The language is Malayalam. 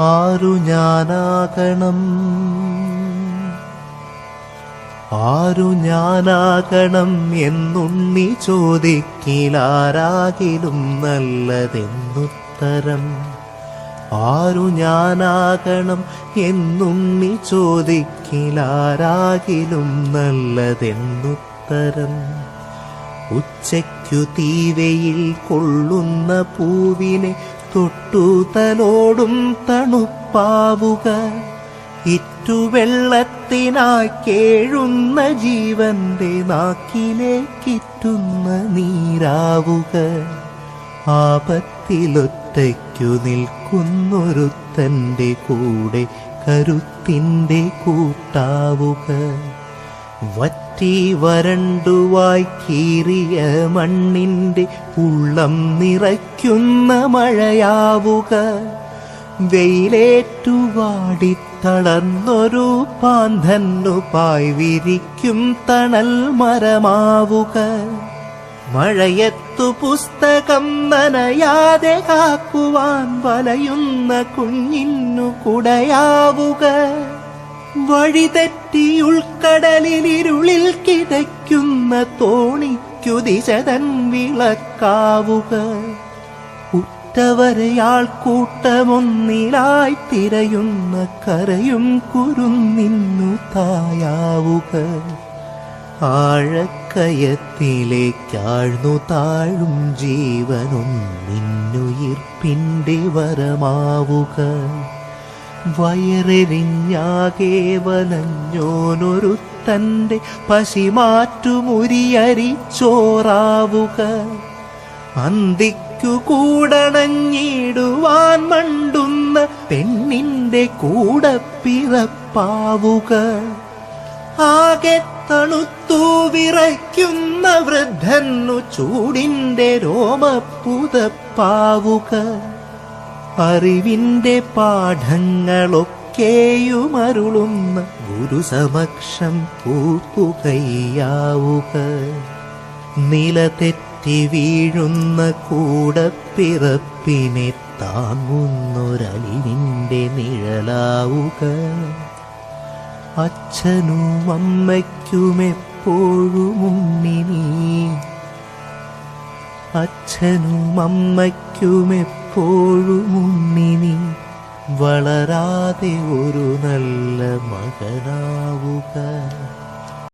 ആരു ഞാനാകണം, ആരു ഞാനാകണം എന്നുണ്ണി ചോദിക്കിലാരാകിലും നല്ലതെന്നുത്തരം. ആരു ഞാനാകണം എന്നുണ്ണി ചോദിക്കിലാരാകിലും നല്ലതെന്നുത്തരം. ഉച്ചയ്ക്കു തീവയിൽ കൊള്ളുന്ന പൂവിനെ തൊട്ടു തലോടും തണുപ്പാവുക, ഇറ്റുവെള്ളത്തിനായി കേഴുന്ന ജീവന്റെ നാക്കിലേക്കിറ്റുന്ന നീരാവുക. ആപത്തിലൊറ്റയ്ക്കു നിൽക്കുന്നൊരുത്തന്റെ കൂടെ കരുത്തിന്റെ കൂട്ടാവുക. വറ്റി വരണ്ടുവായി കീറിയ മണ്ണിന്റെ ഉള്ളം നിറയ്ക്കുന്ന മഴയാവുക. വെയിലേറ്റുവാടിത്തളർന്നൊരു പാന്തന്നു പായ് വിരിക്കും തണൽ മരമാവുക. മഴയത്തു പുസ്തകം നനയാതെ കാക്കുവാൻ വലയുന്ന കുഞ്ഞിന്നു കുടയാവുക. വഴിതെറ്റി ഉൾക്കടലിലിരുളിൽ കിതയ്ക്കുന്ന തോണിക്കു ദിശതൻ വിളക്കാവുക. ഉറ്റവരെയാൾ കൂട്ടമൊന്നിലായി തിരയുന്ന കരയും കുരുന്നിന്നു തായാവുക. ആഴക്കയത്തിലേക്കാഴ്ന്നു താഴും ജീവനൊന്നിന്നുയിർപ്പിന്റെ വരമാവുക. വയറെരിഞ്ഞാകെ വലഞ്ഞോനൊരുത്തന്റെ പശിമാറ്റുമുരിയരിച്ചോറാവുക. അന്തിക്കു കൂടണഞ്ഞിടുവാൻ മണ്ടുന്ന പെണ്ണിന്റെ കൂടപ്പിറപ്പാവുക. ആകെ തണുത്തു വിറയ്ക്കുന്ന വൃദ്ധന്നു ചൂടിന്റെ രോമപ്പുതപ്പാവുക. അറിവിന്റെ പാഠങ്ങളൊക്കെയുമരുളുന്ന ഗുരുസമക്ഷം പൂപ്പുകയ്യാവുക. നിലതെറ്റി വീഴുന്ന കൂടപ്പിറപ്പിനെ താങ്ങുന്നൊരലിവിന്റെ നിഴലാവുക. അച്ഛനും അമ്മയ്ക്കുമെപ്പോഴും ഉണ്ണിനീ, അച്ഛനും അമ്മയ്ക്കുമെപ്പോഴും ഉണ്ണിനീ, വളരാതെ ഒരു നല്ല മകനാവുക.